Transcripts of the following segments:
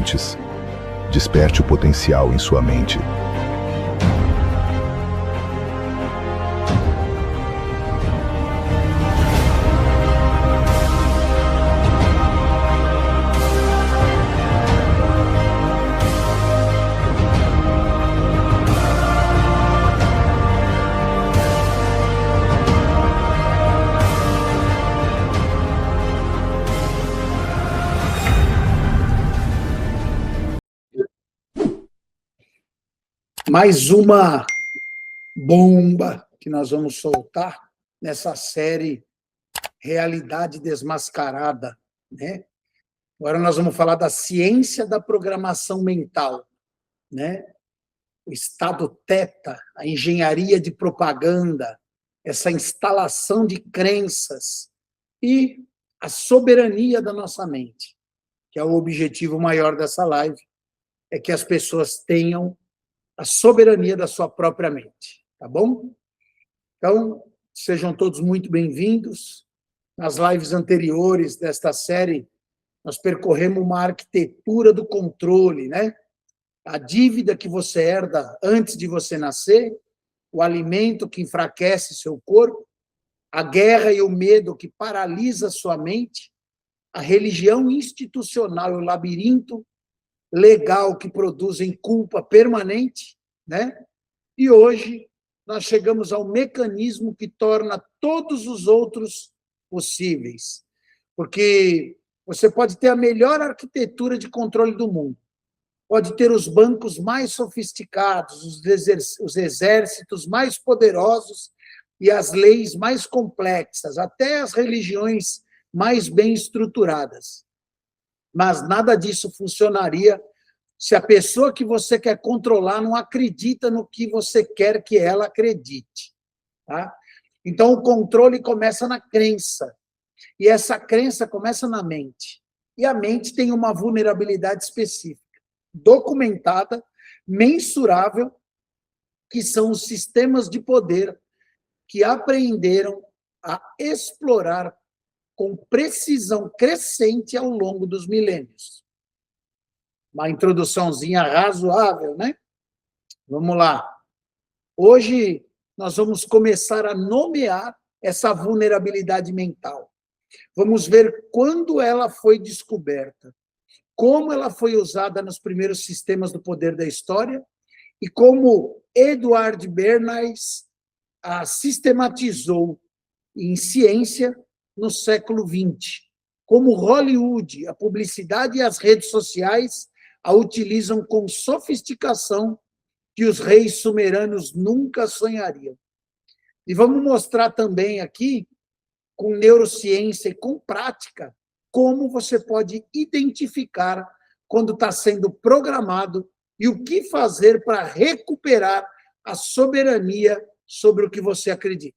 antes. Desperte o potencial em sua mente. Mais uma bomba que nós vamos soltar nessa série Realidade Desmascarada, né? Agora nós vamos falar da ciência da programação mental, né? O estado teta, a engenharia de propaganda, essa instalação de crenças e a soberania da nossa mente, que é o objetivo maior dessa live, é que as pessoas tenham a soberania da sua própria mente, tá bom? Então, sejam todos muito bem-vindos. Nas lives anteriores desta série, nós percorremos uma arquitetura do controle, né? A dívida que você herda antes de você nascer, o alimento que enfraquece seu corpo, a guerra e o medo que paralisa sua mente, a religião institucional e o labirinto legal que produzem culpa permanente, né? E hoje nós chegamos ao mecanismo que torna todos os outros possíveis. Porque você pode ter a melhor arquitetura de controle do mundo, pode ter os bancos mais sofisticados, os exércitos mais poderosos e as leis mais complexas, até as religiões mais bem estruturadas. Mas nada disso funcionaria se a pessoa que você quer controlar não acredita no que você quer que ela acredite. Tá? Então, o controle começa na crença. E essa crença começa na mente. E a mente tem uma vulnerabilidade específica, documentada, mensurável, que são os sistemas de poder que aprenderam a explorar com precisão crescente ao longo dos milênios. Uma introduçãozinha razoável, né? Vamos lá. Hoje nós vamos começar a nomear essa vulnerabilidade mental. Vamos ver quando ela foi descoberta, como ela foi usada nos primeiros sistemas do poder da história e como Edward Bernays a sistematizou em ciência no século XX. Como Hollywood, a publicidade e as redes sociais a utilizam com sofisticação que os reis sumeranos nunca sonhariam. E vamos mostrar também aqui, com neurociência e com prática, como você pode identificar quando está sendo programado e o que fazer para recuperar a soberania sobre o que você acredita.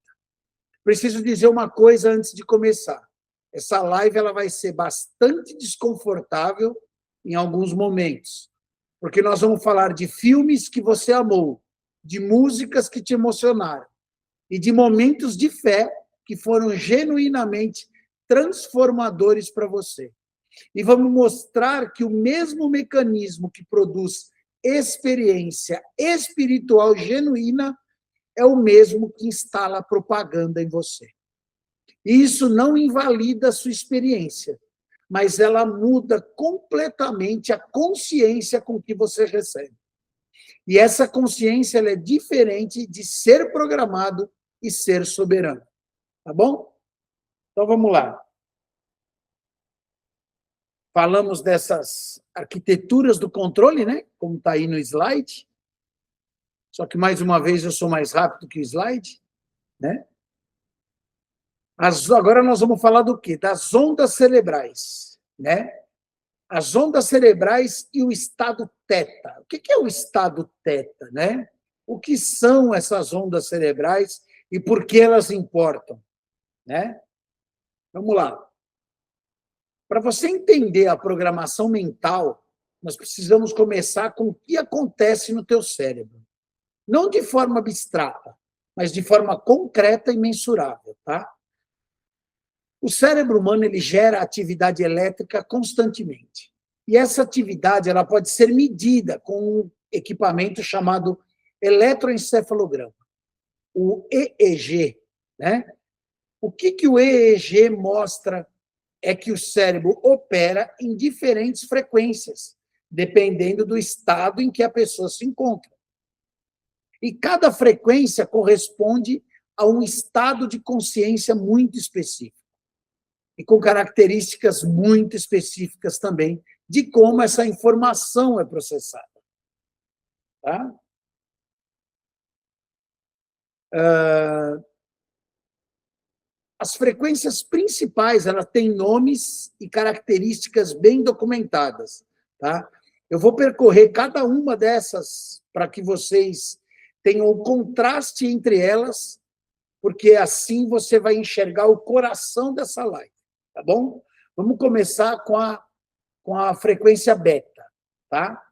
Preciso dizer uma coisa antes de começar. Essa live ela vai ser bastante desconfortável em alguns momentos, porque nós vamos falar de filmes que você amou, de músicas que te emocionaram e de momentos de fé que foram genuinamente transformadores para você. E vamos mostrar que o mesmo mecanismo que produz experiência espiritual genuína é o mesmo que instala propaganda em você. E isso não invalida a sua experiência, mas ela muda completamente a consciência com que você recebe. E essa consciência ela é diferente de ser programado e ser soberano. Tá bom? Então vamos lá. Falamos dessas arquiteturas do controle, né? Como está aí no slide. Só que, mais uma vez, eu sou mais rápido que o slide, né? Agora nós vamos falar do quê? Das ondas cerebrais, né? As ondas cerebrais e o estado teta. O que é o estado teta, né? O que são essas ondas cerebrais e por que elas importam, né? Vamos lá. Para você entender a programação mental, nós precisamos começar com o que acontece no teu cérebro. Não de forma abstrata, mas de forma concreta e mensurável, tá? O cérebro humano ele gera atividade elétrica constantemente. E essa atividade ela pode ser medida com um equipamento chamado eletroencefalograma, o EEG, né? O que o EEG mostra é que o cérebro opera em diferentes frequências, dependendo do estado em que a pessoa se encontra. E cada frequência corresponde a um estado de consciência muito específico, e com características muito específicas também de como essa informação é processada. Tá? As frequências principais, elas têm nomes e características bem documentadas. Tá? Eu vou percorrer cada uma dessas para que vocês tenham o contraste entre elas, porque assim você vai enxergar o coração dessa live. Tá bom? Vamos começar com a frequência beta. Tá?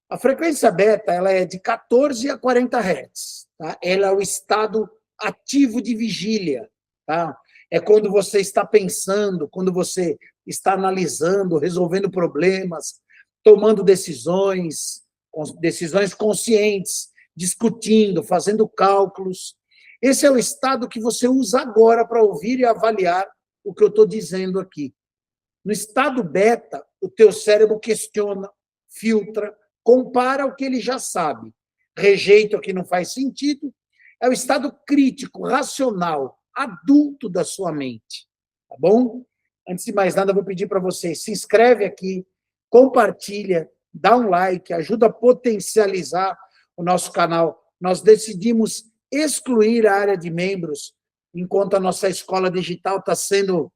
A frequência beta ela é de 14 a 40 Hz. Tá? Ela é o estado ativo de vigília. Tá? É quando você está pensando, quando você está analisando, resolvendo problemas, tomando decisões conscientes, discutindo, fazendo cálculos. Esse é o estado que você usa agora para ouvir e avaliar o que eu estou dizendo aqui. No estado beta, o teu cérebro questiona, filtra, compara o que ele já sabe, rejeita o que não faz sentido. É o estado crítico, racional, adulto da sua mente. Tá bom? Antes de mais nada, eu vou pedir para vocês, se inscreve aqui, compartilha, dá um like, ajuda a potencializar o nosso canal. Nós decidimos excluir a área de membros, enquanto a nossa escola digital está sendo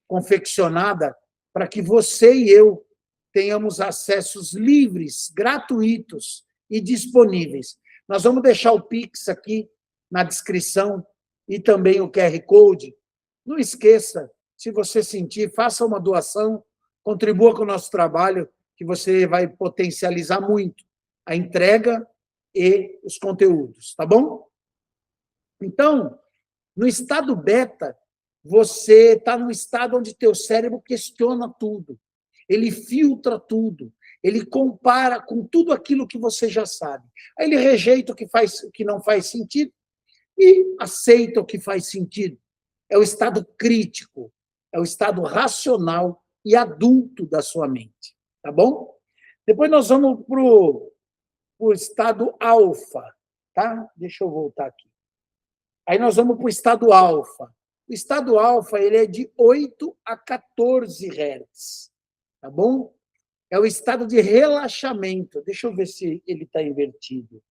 confeccionada para que você e eu tenhamos acessos livres, gratuitos e disponíveis. Nós vamos deixar o Pix aqui na descrição e também o QR Code. Não esqueça, se você sentir, faça uma doação, contribua com o nosso trabalho, que você vai potencializar muito a entrega e os conteúdos, tá bom? Então, no estado beta, você está num estado onde teu cérebro questiona tudo, ele filtra tudo, ele compara com tudo aquilo que você já sabe. Aí ele rejeita o que não faz sentido e aceita o que faz sentido. É o estado crítico, é o estado racional e adulto da sua mente. Tá bom? Depois nós vamos para o estado alfa. Tá? Deixa eu voltar aqui. Aí nós vamos para o estado alfa. O estado alfa ele é de 8 a 14 Hz. Tá bom? É o estado de relaxamento. Deixa eu ver se ele está invertido.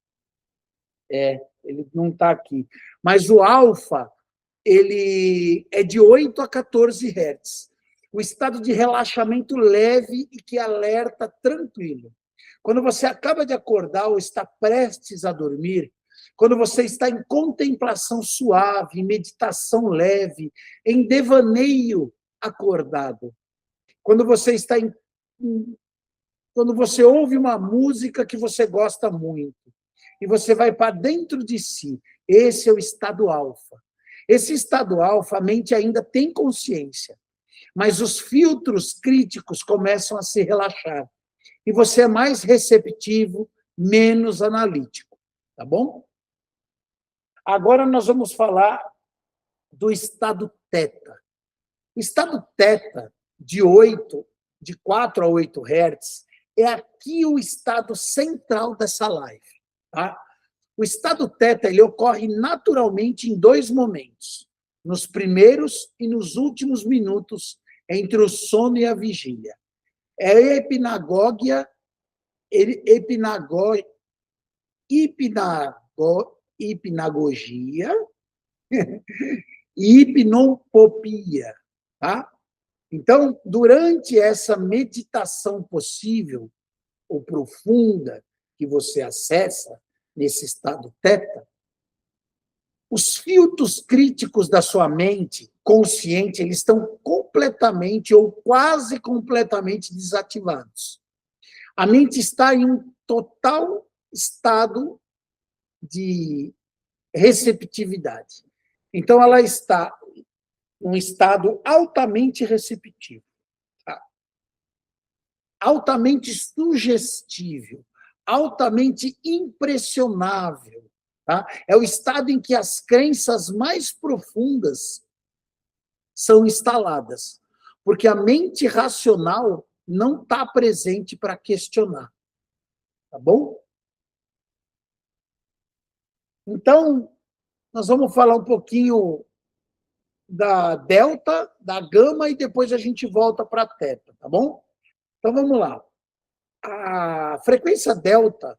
Ele não está aqui. Mas o alfa, ele é de 8 a 14 Hz. O estado de relaxamento leve e que alerta tranquilo. Quando você acaba de acordar ou está prestes a dormir, quando você está em contemplação suave, em meditação leve, em devaneio acordado, quando você quando você ouve uma música que você gosta muito, e você vai para dentro de si, esse é o estado alfa. Esse estado alfa, a mente ainda tem consciência, mas os filtros críticos começam a se relaxar. E você é mais receptivo, menos analítico. Tá bom? Agora nós vamos falar do estado teta. O estado teta, de 4 a 8 Hz, é aqui o estado central dessa live. Tá? O estado teta ele ocorre naturalmente em 2 momentos, nos primeiros e nos últimos minutos entre o sono e a vigília. É a hipnagogia e hipnopopia. Tá? Então, durante essa meditação possível ou profunda que você acessa nesse estado teta, os filtros críticos da sua mente consciente, eles estão completamente ou quase completamente desativados. A mente está em um total estado de receptividade. Então, ela está num estado altamente receptivo. Tá? altamente sugestível, altamente impressionável. Tá? É o estado em que as crenças mais profundas são instaladas, porque a mente racional não está presente para questionar. Tá bom? Então, nós vamos falar um pouquinho da delta, da gama, e depois a gente volta para a teta, tá bom? Então, vamos lá. A frequência delta,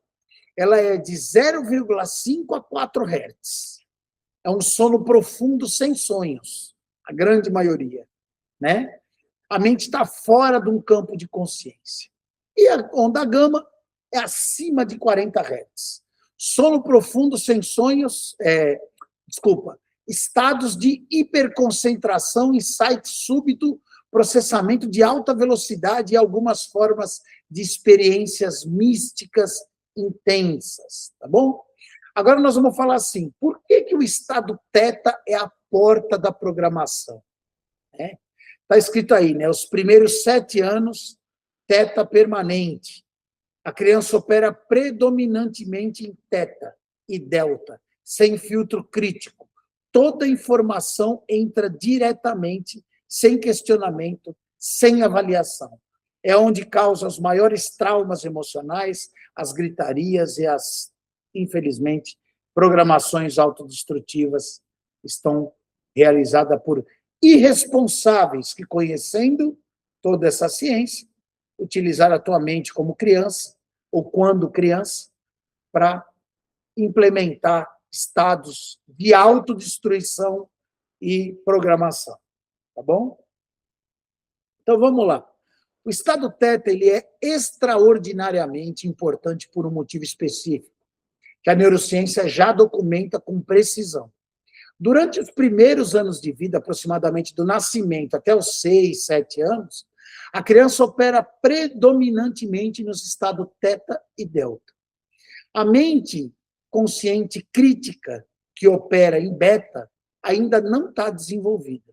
ela é de 0,5 a 4 Hz. É um sono profundo sem sonhos, a grande maioria, né? A mente está fora de um campo de consciência. E a onda gama é acima de 40 Hz. Sono profundo sem sonhos, estados de hiperconcentração, insight súbito, processamento de alta velocidade e algumas formas de experiências místicas intensas, tá bom? Agora nós vamos falar assim, por que o estado teta é a porta da programação? Está escrito aí, né? Os primeiros 7 anos, teta permanente. A criança opera predominantemente em teta e delta, sem filtro crítico. Toda informação entra diretamente, sem questionamento, sem avaliação. É onde causa os maiores traumas emocionais, as gritarias e as, infelizmente, programações autodestrutivas estão realizadas por irresponsáveis que, conhecendo toda essa ciência, utilizaram a tua mente como criança, ou quando criança, para implementar estados de autodestruição e programação. Tá bom? Então, vamos lá. O estado teta ele é extraordinariamente importante por um motivo específico, que a neurociência já documenta com precisão. Durante os primeiros anos de vida, aproximadamente do nascimento até os 6, 7 anos, a criança opera predominantemente nos estados teta e delta. A mente consciente crítica, que opera em beta, ainda não está desenvolvida.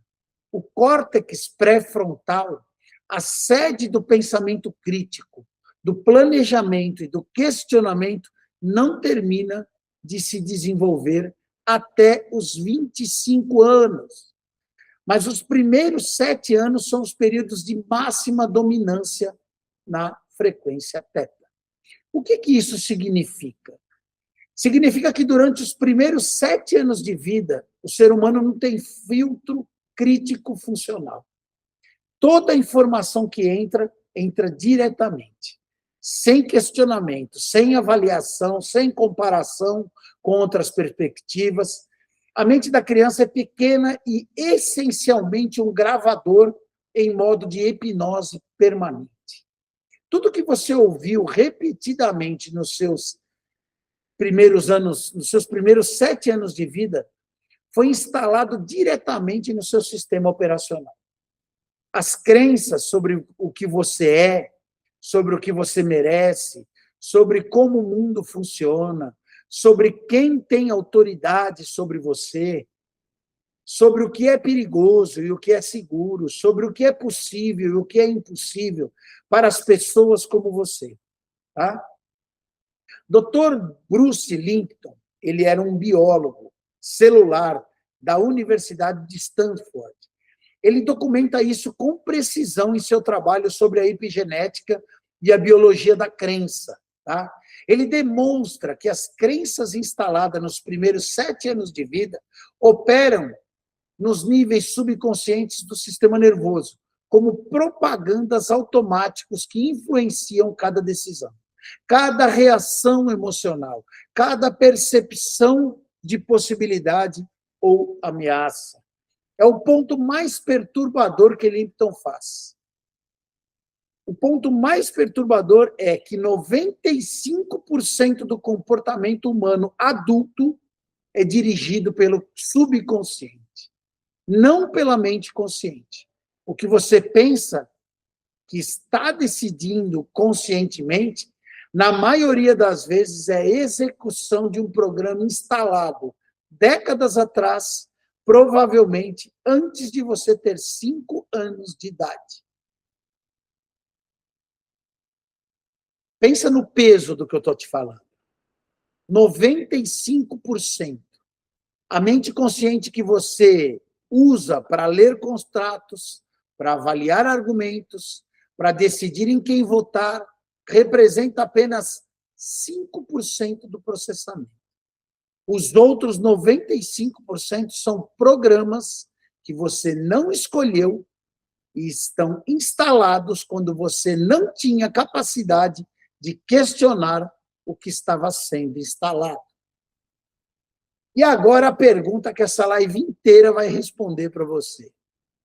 O córtex pré-frontal, a sede do pensamento crítico, do planejamento e do questionamento, não termina de se desenvolver até os 25 anos. Mas os primeiros 7 anos são os períodos de máxima dominância na frequência teta. O que isso significa? Significa que durante os primeiros 7 anos de vida, o ser humano não tem filtro crítico funcional. Toda a informação que entra, entra diretamente, sem questionamento, sem avaliação, sem comparação com outras perspectivas. A mente da criança é pequena e essencialmente um gravador em modo de hipnose permanente. Tudo que você ouviu repetidamente nos seus primeiros anos, nos seus primeiros 7 anos de vida, foi instalado diretamente no seu sistema operacional. As crenças sobre o que você é, sobre o que você merece, sobre como o mundo funciona, sobre quem tem autoridade sobre você, sobre o que é perigoso e o que é seguro, sobre o que é possível e o que é impossível para as pessoas como você. Tá? Dr. Bruce Lipton, ele era um biólogo celular da Universidade de Stanford. Ele documenta isso com precisão em seu trabalho sobre a epigenética e a biologia da crença. Tá? Ele demonstra que as crenças instaladas nos primeiros 7 anos de vida operam nos níveis subconscientes do sistema nervoso, como propagandas automáticos que influenciam cada decisão, cada reação emocional, cada percepção de possibilidade ou ameaça. É o ponto mais perturbador que Lipton faz. O ponto mais perturbador é que 95% do comportamento humano adulto é dirigido pelo subconsciente, não pela mente consciente. O que você pensa que está decidindo conscientemente, na maioria das vezes, é a execução de um programa instalado décadas atrás, provavelmente antes de você ter 5 anos de idade. Pensa no peso do que eu estou te falando. 95%. A mente consciente que você usa para ler contratos, para avaliar argumentos, para decidir em quem votar, representa apenas 5% do processamento. Os outros 95% são programas que você não escolheu e estão instalados quando você não tinha capacidade de questionar o que estava sendo instalado. E agora a pergunta que essa live inteira vai responder para você.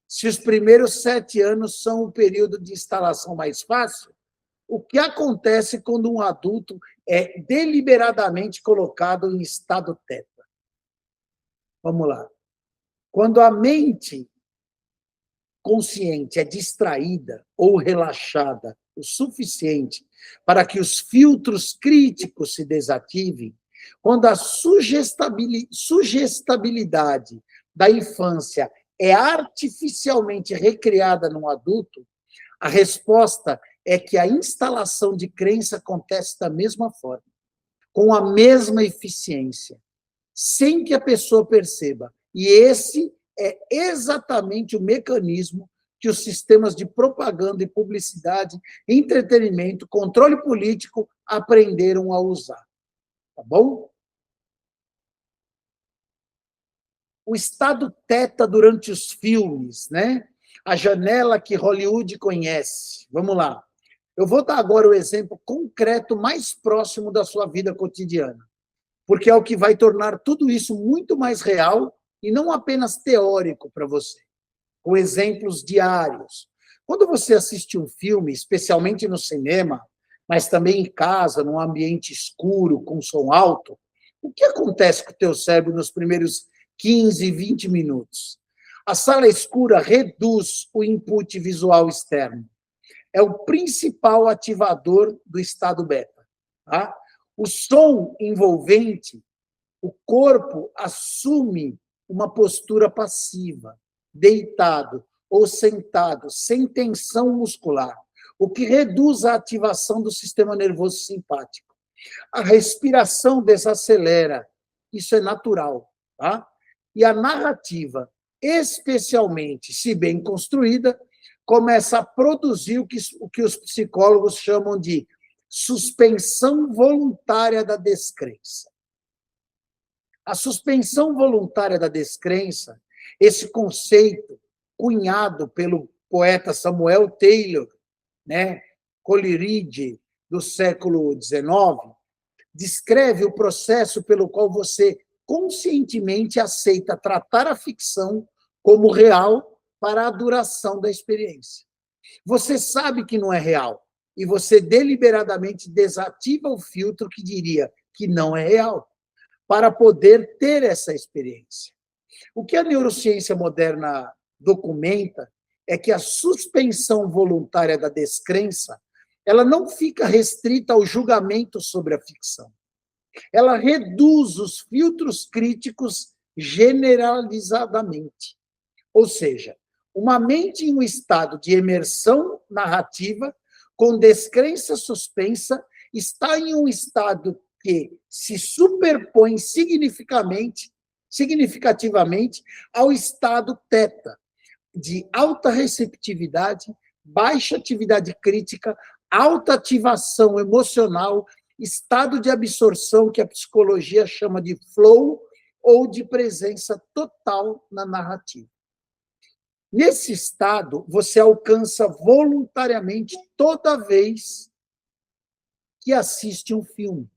Se os primeiros 7 anos são o período de instalação mais fácil, o que acontece quando um adulto é deliberadamente colocado em estado teta? Vamos lá. Quando a mente consciente é distraída ou relaxada o suficiente para que os filtros críticos se desativem, quando a sugestibilidade da infância é artificialmente recriada num adulto, a resposta é que a instalação de crença acontece da mesma forma, com a mesma eficiência, sem que a pessoa perceba. E esse é exatamente o mecanismo que os sistemas de propaganda e publicidade, entretenimento, controle político aprenderam a usar. Tá bom? O estado teta durante os filmes, né? A janela que Hollywood conhece. Vamos lá. Eu vou dar agora o exemplo concreto mais próximo da sua vida cotidiana, porque é o que vai tornar tudo isso muito mais real e não apenas teórico para você, com exemplos diários. Quando você assiste um filme, especialmente no cinema, mas também em casa, num ambiente escuro, com som alto, o que acontece com o teu cérebro nos primeiros 15, 20 minutos? A sala escura reduz o input visual externo. É o principal ativador do estado beta. Tá? O som envolvente, o corpo assume uma postura passiva, deitado ou sentado, sem tensão muscular, o que reduz a ativação do sistema nervoso simpático. A respiração desacelera, isso é natural, tá? E a narrativa, especialmente se bem construída, começa a produzir o que os psicólogos chamam de suspensão voluntária da descrença. A suspensão voluntária da descrença, esse conceito cunhado pelo poeta Samuel Taylor, né, Coleridge, do século XIX, descreve o processo pelo qual você conscientemente aceita tratar a ficção como real para a duração da experiência. Você sabe que não é real e você deliberadamente desativa o filtro que diria que não é real, para poder ter essa experiência. O que a neurociência moderna documenta é que a suspensão voluntária da descrença, ela não fica restrita ao julgamento sobre a ficção. Ela reduz os filtros críticos generalizadamente. Ou seja, uma mente em um estado de imersão narrativa, com descrença suspensa, está em um estado que se superpõe significativamente ao estado teta, de alta receptividade, baixa atividade crítica, alta ativação emocional, estado de absorção que a psicologia chama de flow ou de presença total na narrativa. Nesse estado, você alcança voluntariamente toda vez que assiste um filme,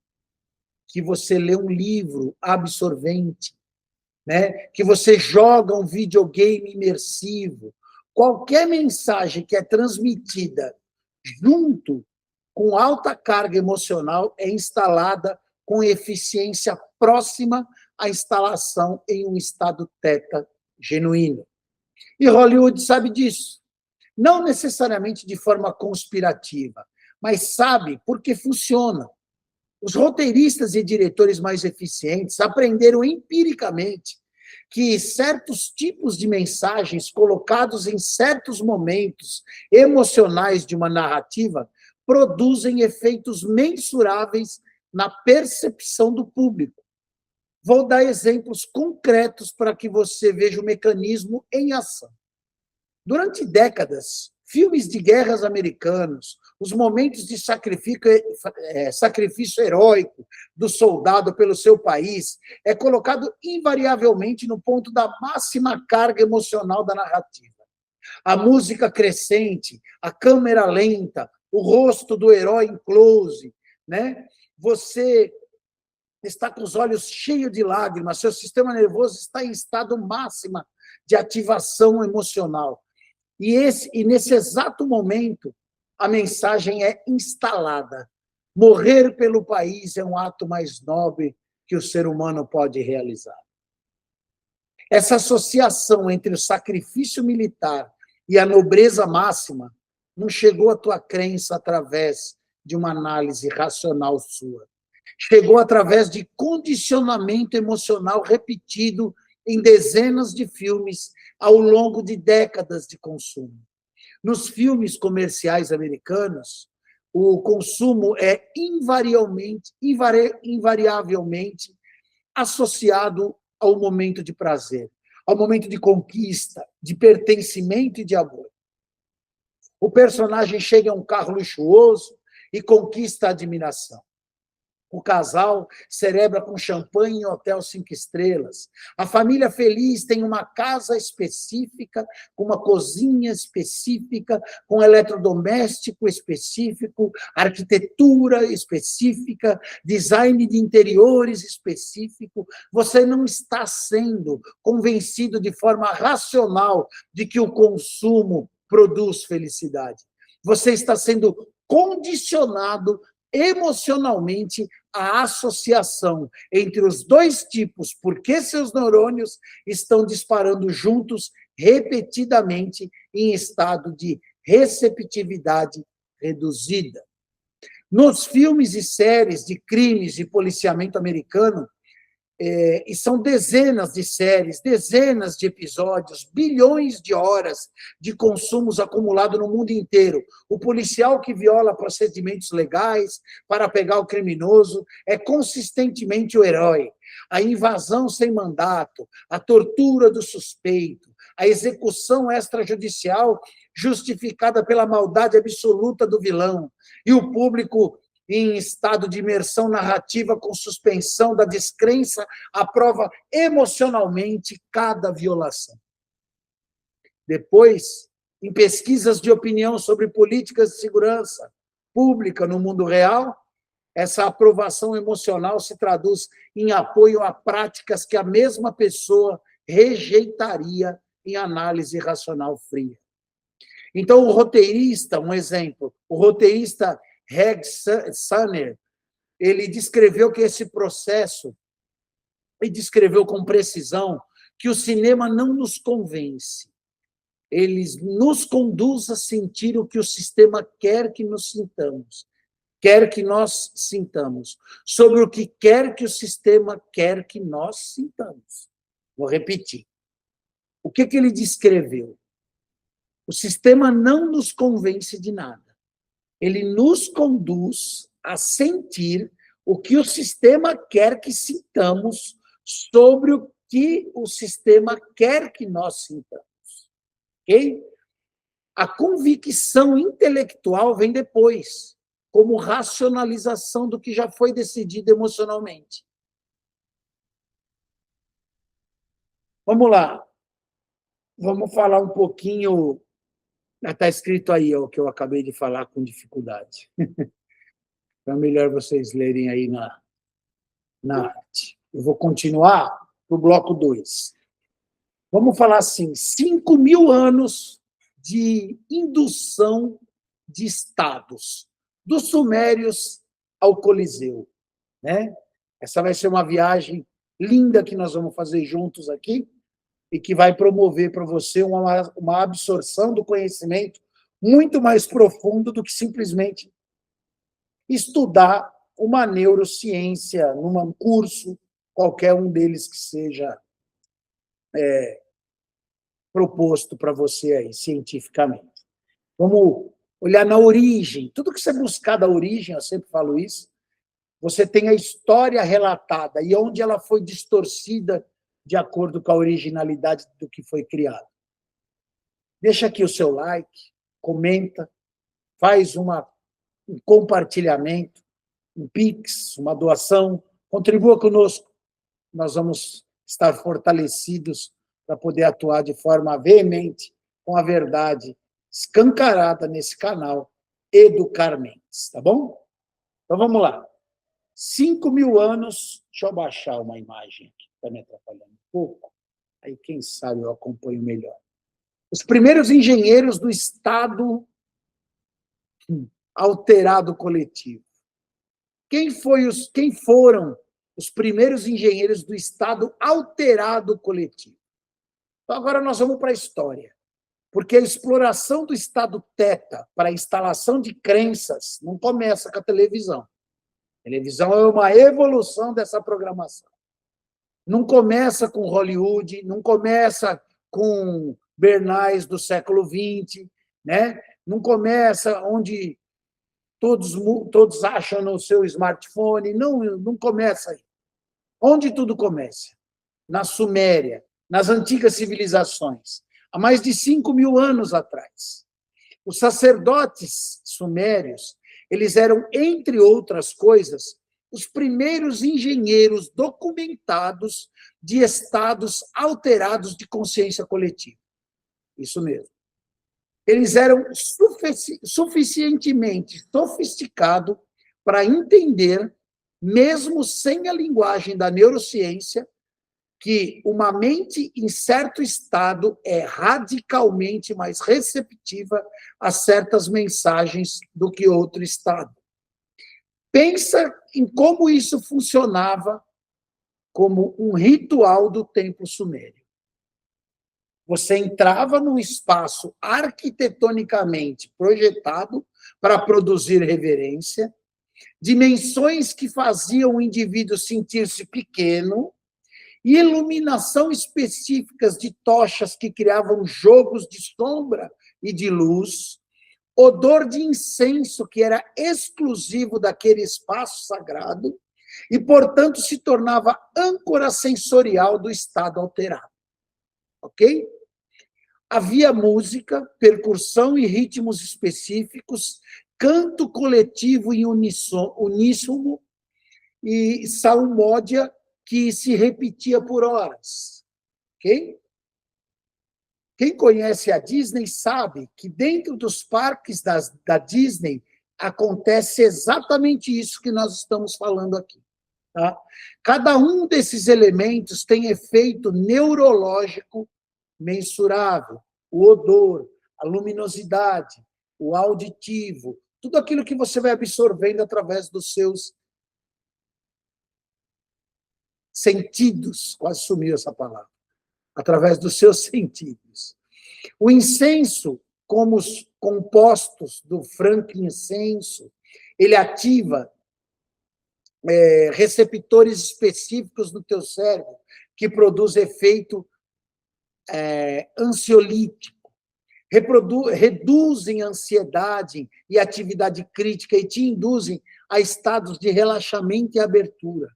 que você lê um livro absorvente, né? Que você joga um videogame imersivo. Qualquer mensagem que é transmitida junto com alta carga emocional é instalada com eficiência próxima à instalação em um estado teta genuíno. E Hollywood sabe disso. Não necessariamente de forma conspirativa, mas sabe porque funciona. Os roteiristas e diretores mais eficientes aprenderam empiricamente que certos tipos de mensagens colocados em certos momentos emocionais de uma narrativa produzem efeitos mensuráveis na percepção do público. Vou dar exemplos concretos para que você veja o mecanismo em ação. Durante décadas, filmes de guerras americanos, os momentos de sacrifício heróico do soldado pelo seu país é colocado invariavelmente no ponto da máxima carga emocional da narrativa. A música crescente, a câmera lenta, o rosto do herói em close, né? Você está com os olhos cheios de lágrimas, seu sistema nervoso está em estado máximo de ativação emocional. E nesse exato momento, a mensagem é instalada. Morrer pelo país é um ato mais nobre que o ser humano pode realizar. Essa associação entre o sacrifício militar e a nobreza máxima não chegou à tua crença através de uma análise racional sua. Chegou através de condicionamento emocional repetido em dezenas de filmes ao longo de décadas de consumo. Nos filmes comerciais americanos, o consumo é invariavelmente associado ao momento de prazer, ao momento de conquista, de pertencimento e de amor. O personagem chega a um carro luxuoso e conquista a admiração. O casal celebra com champanhe em hotel 5 estrelas. A família feliz tem uma casa específica, com uma cozinha específica, com eletrodoméstico específico, arquitetura específica, design de interiores específico. Você não está sendo convencido de forma racional de que o consumo produz felicidade. Você está sendo condicionado emocionalmente a associação entre os dois tipos, porque seus neurônios estão disparando juntos repetidamente em estado de receptividade reduzida. Nos filmes e séries de crimes e policiamento americano, e são dezenas de séries, dezenas de episódios, bilhões de horas de consumos acumulados no mundo inteiro. O policial que viola procedimentos legais para pegar o criminoso é consistentemente o herói. A invasão sem mandato, a tortura do suspeito, a execução extrajudicial justificada pela maldade absoluta do vilão. E o público em estado de imersão narrativa com suspensão da descrença, aprova emocionalmente cada violação. Depois, em pesquisas de opinião sobre políticas de segurança pública no mundo real, essa aprovação emocional se traduz em apoio a práticas que a mesma pessoa rejeitaria em análise racional fria. Então, o roteirista, um exemplo, o roteirista Reg Sanner, ele descreveu que esse processo, e descreveu com precisão, que o cinema não nos convence, ele nos conduz a sentir o que o sistema quer que nos sintamos, quer que nós sintamos, sobre o que quer que o sistema quer que nós sintamos. Vou repetir. O que ele descreveu? O sistema não nos convence de nada. Ele nos conduz a sentir o que o sistema quer que sintamos sobre o que o sistema quer que nós sintamos. Ok? A convicção intelectual vem depois, como racionalização do que já foi decidido emocionalmente. Vamos lá. Vamos falar um pouquinho. Está escrito aí o que eu acabei de falar com dificuldade. Então, é melhor vocês lerem aí na arte. Eu vou continuar para o bloco 2. Vamos falar assim, 5.000 anos de indução de estados, dos sumérios ao Coliseu. Né? Essa vai ser uma viagem linda que nós vamos fazer juntos aqui, e que vai promover para você uma absorção do conhecimento muito mais profundo do que simplesmente estudar uma neurociência num curso, qualquer um deles que seja proposto para você aí, cientificamente. Vamos olhar na origem. Tudo que você buscar da origem, eu sempre falo isso, você tem a história relatada e onde ela foi distorcida de acordo com a originalidade do que foi criado. Deixa aqui o seu like, comenta, faz um compartilhamento, um Pix, uma doação, contribua conosco. Nós vamos estar fortalecidos para poder atuar de forma veemente com a verdade escancarada nesse canal, Educar Mentes, tá bom? Então vamos lá. 5.000 anos, deixa eu baixar uma imagem aqui, está me atrapalhando um pouco, aí quem sabe eu acompanho melhor. Os primeiros engenheiros do Estado alterado coletivo. Quem foram os primeiros engenheiros do Estado alterado coletivo? Então, agora nós vamos para a história. Porque a exploração do Estado teta para a instalação de crenças não começa com a televisão. A televisão é uma evolução dessa programação. Não começa com Hollywood, não começa com Bernays do século XX, né? Não começa onde todos acham no seu smartphone, não começa aí. Onde tudo começa? Na Suméria, nas antigas civilizações, há mais de 5.000 anos atrás. Os sacerdotes sumérios, eles eram, entre outras coisas, os primeiros engenheiros documentados de estados alterados de consciência coletiva. Isso mesmo. Eles eram suficientemente sofisticados para entender, mesmo sem a linguagem da neurociência, que uma mente em certo estado é radicalmente mais receptiva a certas mensagens do que outro estado. Pensa em como isso funcionava como um ritual do tempo sumério. Você entrava num espaço arquitetonicamente projetado para produzir reverência, dimensões que faziam o indivíduo sentir-se pequeno, e iluminação específicas de tochas que criavam jogos de sombra e de luz, odor de incenso que era exclusivo daquele espaço sagrado e, portanto, se tornava âncora sensorial do estado alterado. Ok? Havia música, percussão e ritmos específicos, canto coletivo em uníssono e salmódia que se repetia por horas. Ok? Quem conhece a Disney sabe que dentro dos parques da Disney acontece exatamente isso que nós estamos falando aqui. Tá? Cada um desses elementos tem efeito neurológico mensurável. O odor, a luminosidade, o auditivo, tudo aquilo que você vai absorvendo através dos seus sentidos, quase sumiu essa palavra, através dos seus sentidos. O incenso, como os compostos do frankincenso, ele ativa receptores específicos no teu cérebro que produz efeito ansiolítico, reduzem a ansiedade e atividade crítica e te induzem a estados de relaxamento e abertura.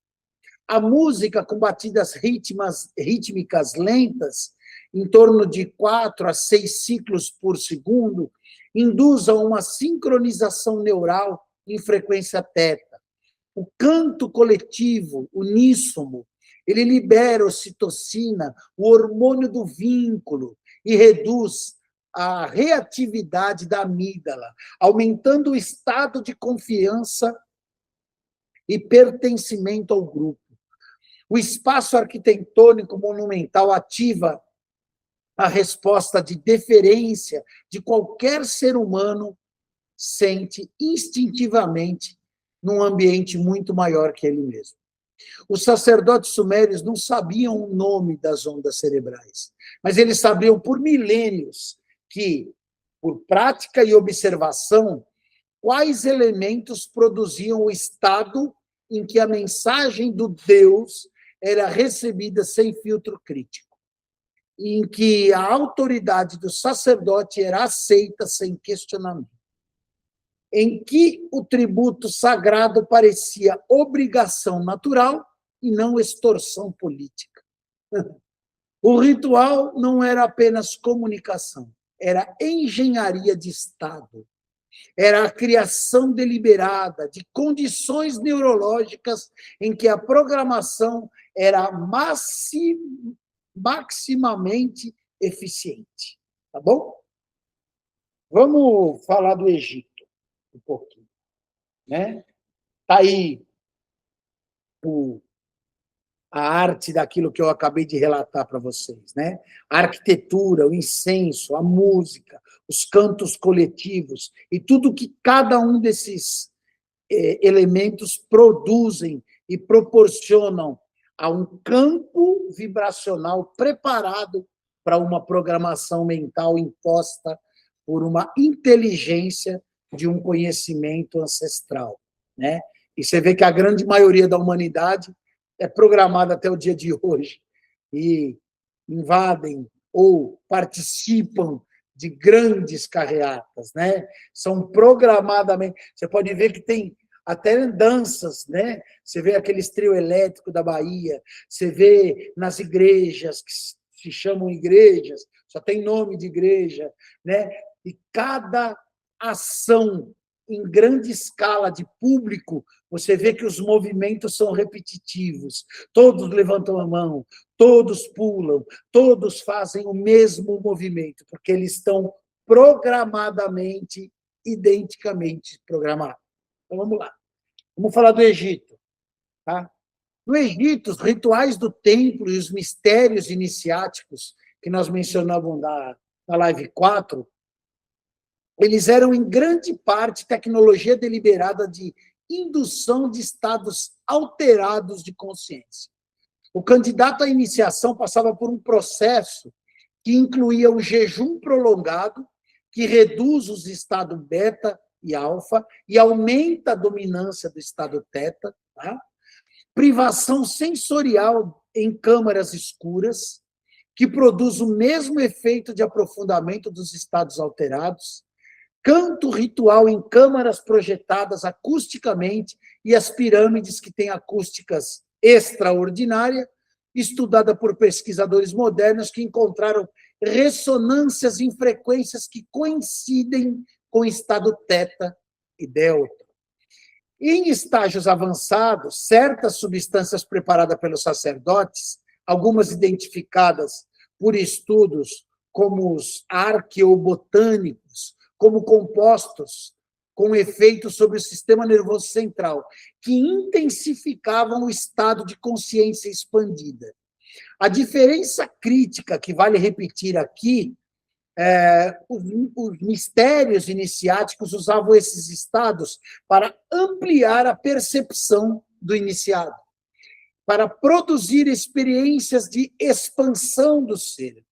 A música com batidas rítmicas lentas, em torno de 4 a 6 ciclos por segundo, induz a uma sincronização neural em frequência teta. O canto coletivo, uníssono, ele libera ocitocina, o hormônio do vínculo, e reduz a reatividade da amígdala, aumentando o estado de confiança e pertencimento ao grupo. O espaço arquitetônico monumental ativa a resposta de deferência de qualquer ser humano sente instintivamente num ambiente muito maior que ele mesmo. Os sacerdotes sumérios não sabiam o nome das ondas cerebrais, mas eles sabiam por milênios que, por prática e observação, quais elementos produziam o estado em que a mensagem do Deus era recebida sem filtro crítico, em que a autoridade do sacerdote era aceita sem questionamento. em que o tributo sagrado parecia obrigação natural e não extorsão política. O ritual não era apenas comunicação, era engenharia de Estado. Era a criação deliberada de condições neurológicas em que a programação era maximamente eficiente. Tá bom? Vamos falar do Egito um pouquinho, né? Tá aí a arte daquilo que eu acabei de relatar para vocês, né? A arquitetura, o incenso, a música, os cantos coletivos e tudo que cada um desses elementos produzem e proporcionam a um campo vibracional preparado para uma programação mental imposta por uma inteligência de um conhecimento ancestral, né? E você vê que a grande maioria da humanidade é programada até o dia de hoje e invadem ou participam de grandes carreatas, né? São programadamente. Você pode ver que tem até danças, né? Você vê aqueles trio elétrico da Bahia, você vê nas igrejas que se chamam igrejas, só tem nome de igreja, né? E cada ação em grande escala de público, você vê que os movimentos são repetitivos. Todos levantam a mão, todos pulam, todos fazem o mesmo movimento, porque eles estão programadamente, identicamente programados. Então, vamos lá. Vamos falar do Egito. Tá? No Egito, os rituais do templo e os mistérios iniciáticos, que nós mencionamos na live 4, eles eram, em grande parte, tecnologia deliberada de indução de estados alterados de consciência. O candidato à iniciação passava por um processo que incluía o jejum prolongado, que reduz os estados beta e alfa e aumenta a dominância do estado teta, tá? Privação sensorial em câmaras escuras, que produz o mesmo efeito de aprofundamento dos estados alterados, canto ritual em câmaras projetadas acusticamente e as pirâmides que têm acústicas extraordinárias, estudada por pesquisadores modernos que encontraram ressonâncias em frequências que coincidem com o estado teta e delta. Em estágios avançados, certas substâncias preparadas pelos sacerdotes, algumas identificadas por estudos como os arqueobotânicos, como compostos com efeito sobre o sistema nervoso central, que intensificavam o estado de consciência expandida. A diferença crítica que vale repetir aqui, os mistérios iniciáticos usavam esses estados para ampliar a percepção do iniciado, para produzir experiências de expansão do ser.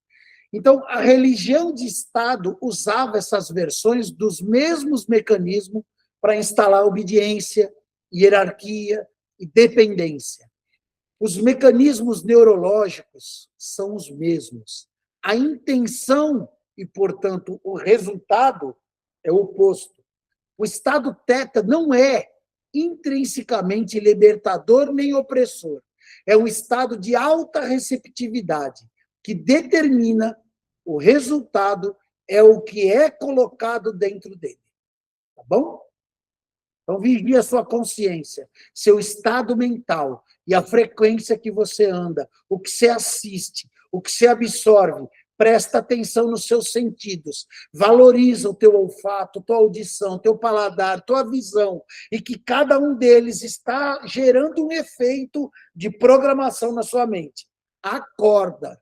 Então, a religião de Estado usava essas versões dos mesmos mecanismos para instalar obediência, hierarquia e dependência. Os mecanismos neurológicos são os mesmos. A intenção e, portanto, o resultado é o oposto. O estado teta não é intrinsecamente libertador nem opressor. É um estado de alta receptividade, que determina o resultado, é o que é colocado dentro dele. Tá bom? Então, vigie a sua consciência, seu estado mental e a frequência que você anda, o que você assiste, o que você absorve. Presta atenção nos seus sentidos, valoriza o teu olfato, tua audição, teu paladar, tua visão, e que cada um deles está gerando um efeito de programação na sua mente. Acorda.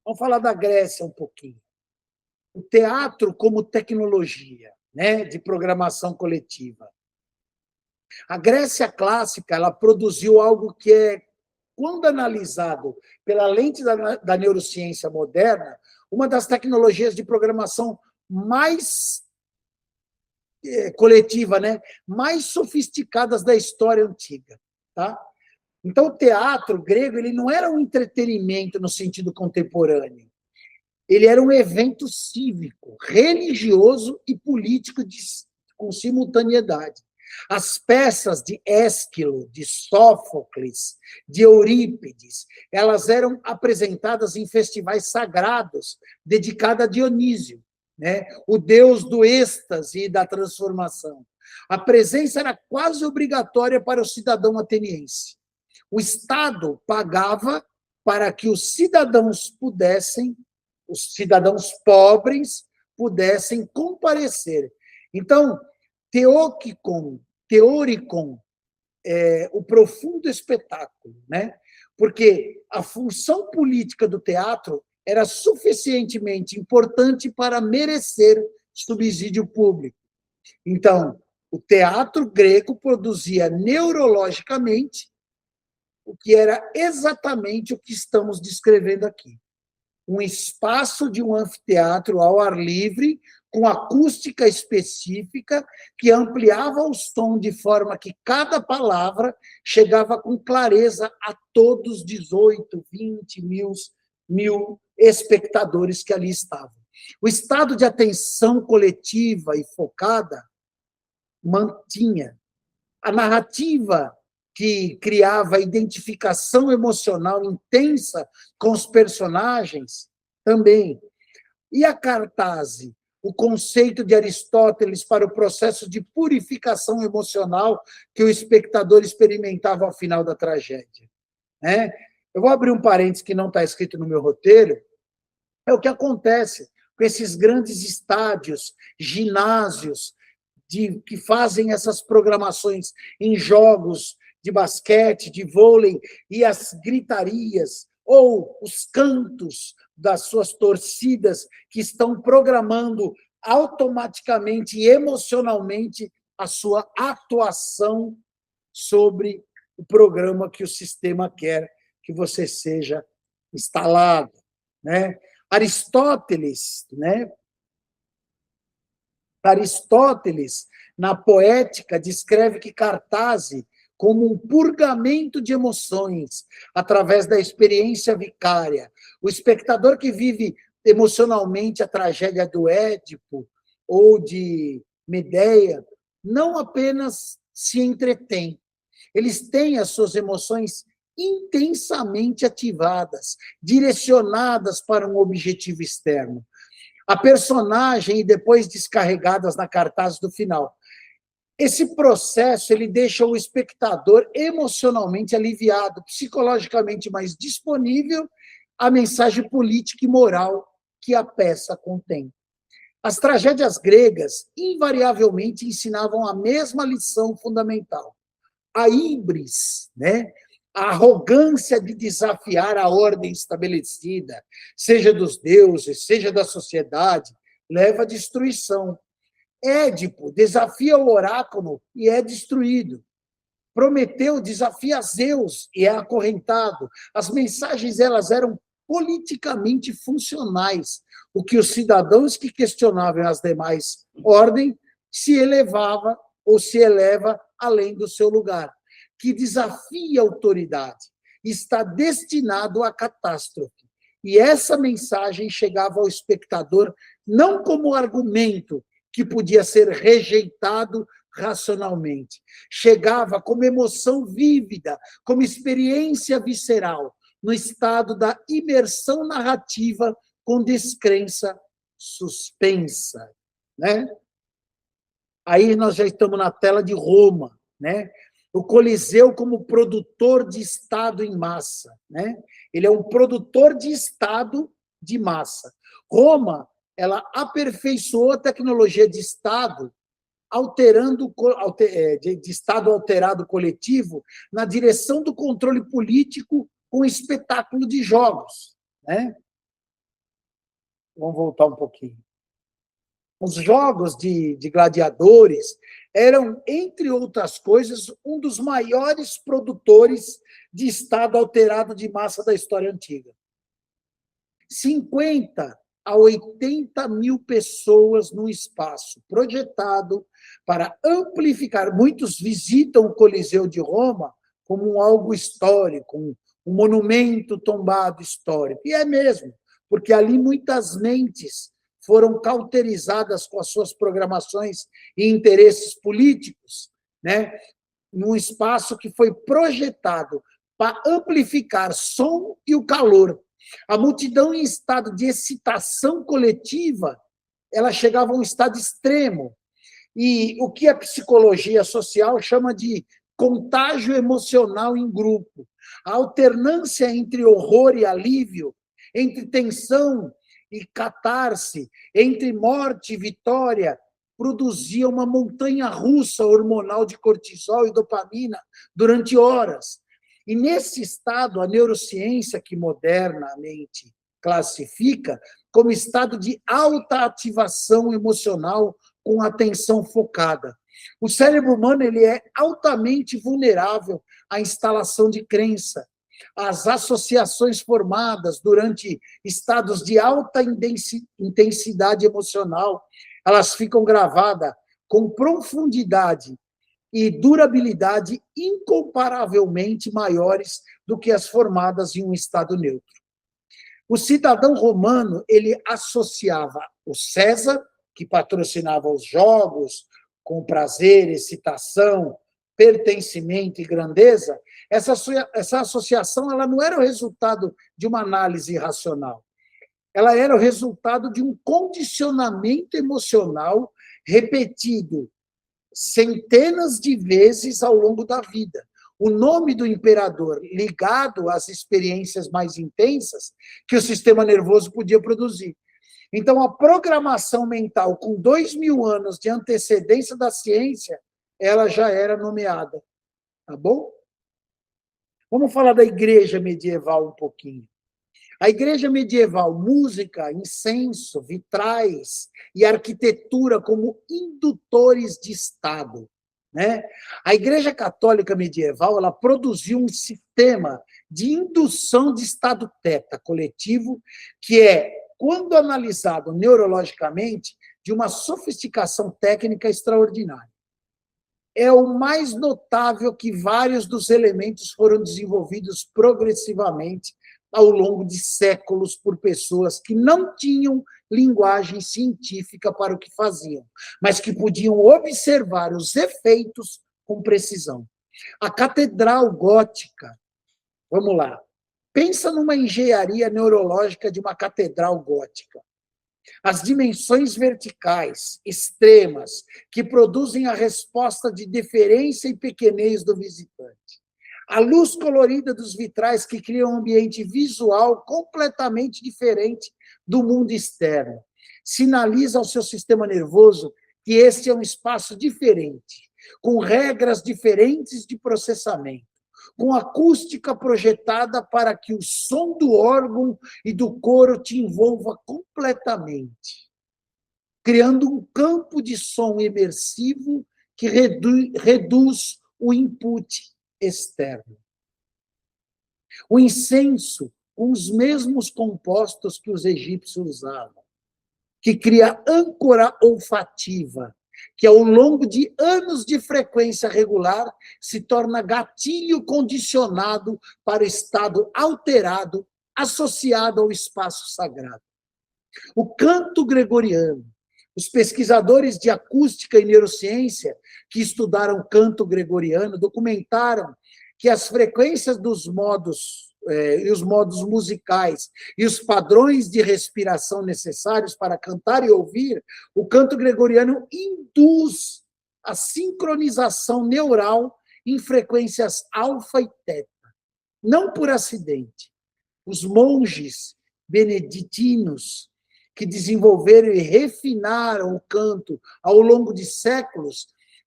Vamos falar da Grécia um pouquinho. O teatro como tecnologia, né, de programação coletiva. A Grécia clássica, ela produziu algo que é, quando analisado pela lente da neurociência moderna, uma das tecnologias de programação mais coletiva, né, mais sofisticadas da história antiga, tá? Então, o teatro grego, ele não era um entretenimento no sentido contemporâneo. Ele era um evento cívico, religioso e político de com simultaneidade. As peças de Ésquilo, de Sófocles, de Eurípides, elas eram apresentadas em festivais sagrados dedicados a Dionísio, né? O deus do êxtase e da transformação. A presença era quase obrigatória para o cidadão ateniense. O Estado pagava para que os cidadãos pobres, pudessem comparecer. Então, teoricon, o profundo espetáculo, né? Porque a função política do teatro era suficientemente importante para merecer subsídio público. Então, o teatro grego produzia neurologicamente o que era exatamente o que estamos descrevendo aqui. Um espaço de um anfiteatro ao ar livre, com acústica específica, que ampliava o som de forma que cada palavra chegava com clareza a todos os 18, 20 mil espectadores que ali estavam. O estado de atenção coletiva e focada mantinha. A narrativa que criava identificação emocional intensa com os personagens também. E a cartaz, o conceito de Aristóteles para o processo de purificação emocional que o espectador experimentava ao final da tragédia. Né? Eu vou abrir um parênteses que não está escrito no meu roteiro. É o que acontece com esses grandes estádios, ginásios, que fazem essas programações em jogos de basquete, de vôlei, e as gritarias, ou os cantos das suas torcidas que estão programando automaticamente e emocionalmente a sua atuação sobre o programa que o sistema quer que você seja instalado, né? Aristóteles, na Poética, descreve que cartaz como um purgamento de emoções através da experiência vicária. O espectador que vive emocionalmente a tragédia do Édipo ou de Medeia não apenas se entretém, eles têm as suas emoções intensamente ativadas, direcionadas para um objetivo externo. A personagem e depois descarregadas na cartaz do final. Esse processo ele deixa o espectador emocionalmente aliviado, psicologicamente mais disponível à mensagem política e moral que a peça contém. As tragédias gregas invariavelmente ensinavam a mesma lição fundamental. A híbris, a arrogância de desafiar a ordem estabelecida, seja dos deuses, seja da sociedade, leva à destruição. Édipo desafia o oráculo e é destruído. Prometeu desafia Zeus e é acorrentado. As mensagens elas eram politicamente funcionais, o que os cidadãos que questionavam as demais ordens se elevava ou se eleva além do seu lugar, que desafia a autoridade, está destinado à catástrofe. E essa mensagem chegava ao espectador não como argumento que podia ser rejeitado racionalmente. Chegava como emoção vívida, como experiência visceral, no estado da imersão narrativa com descrença suspensa. Aí nós já estamos na tela de Roma, O Coliseu como produtor de Estado em massa, Ele é um produtor de Estado de massa. Roma, ela aperfeiçoou a tecnologia de Estado, de Estado alterado coletivo, na direção do controle político com espetáculo de jogos. Vamos voltar um pouquinho. Os jogos de gladiadores eram, entre outras coisas, um dos maiores produtores de Estado alterado de massa da história antiga. 50 a 80 mil pessoas num espaço projetado para amplificar. Muitos visitam o Coliseu de Roma como algo histórico, um monumento tombado histórico. E é mesmo, porque ali muitas mentes foram cauterizadas com as suas programações e interesses políticos, né? Num espaço que foi projetado para amplificar som e o calor. A multidão em estado de excitação coletiva, ela chegava a um estado extremo. E o que a psicologia social chama de contágio emocional em grupo. A alternância entre horror e alívio, entre tensão e catarse, entre morte e vitória, produzia uma montanha-russa hormonal de cortisol e dopamina durante horas. E nesse estado, a neurociência, que modernamente classifica como estado de alta ativação emocional com atenção focada. O cérebro humano ele é altamente vulnerável à instalação de crença, às associações formadas durante estados de alta intensidade emocional. Elas ficam gravadas com profundidade e durabilidade incomparavelmente maiores do que as formadas em um estado neutro. O cidadão romano, ele associava o César, que patrocinava os jogos, com prazer, excitação, pertencimento e grandeza. Essa associação ela não era o resultado de uma análise racional. Ela era o resultado de um condicionamento emocional repetido centenas de vezes ao longo da vida. O nome do imperador ligado às experiências mais intensas que o sistema nervoso podia produzir. Então, a programação mental, com 2000 anos de antecedência da ciência, ela já era nomeada. Tá bom? Vamos falar da igreja medieval um pouquinho. A igreja medieval, música, incenso, vitrais e arquitetura como indutores de Estado. Né? A Igreja Católica medieval ela produziu um sistema de indução de estado teta coletivo, que é, quando analisado neurologicamente, de uma sofisticação técnica extraordinária. É o mais notável que vários dos elementos foram desenvolvidos progressivamente ao longo de séculos por pessoas que não tinham linguagem científica para o que faziam, mas que podiam observar os efeitos com precisão. A catedral gótica, vamos lá, pensa numa engenharia neurológica de uma catedral gótica. As dimensões verticais, extremas, que produzem a resposta de deferência e pequenez do visitante. A luz colorida dos vitrais que criam um ambiente visual completamente diferente do mundo externo. Sinaliza ao seu sistema nervoso que este é um espaço diferente, com regras diferentes de processamento, com acústica projetada para que o som do órgão e do coro te envolva completamente, criando um campo de som imersivo que reduz o input externo. O incenso, com os mesmos compostos que os egípcios usavam, que cria âncora olfativa, que ao longo de anos de frequência regular se torna gatilho condicionado para o estado alterado, associado ao espaço sagrado. O canto gregoriano. Os pesquisadores de acústica e neurociência que estudaram canto gregoriano documentaram que as frequências dos modos e os modos musicais e os padrões de respiração necessários para cantar e ouvir, o canto gregoriano induz a sincronização neural em frequências alfa e teta. Não por acidente. Os monges beneditinos que desenvolveram e refinaram o canto ao longo de séculos,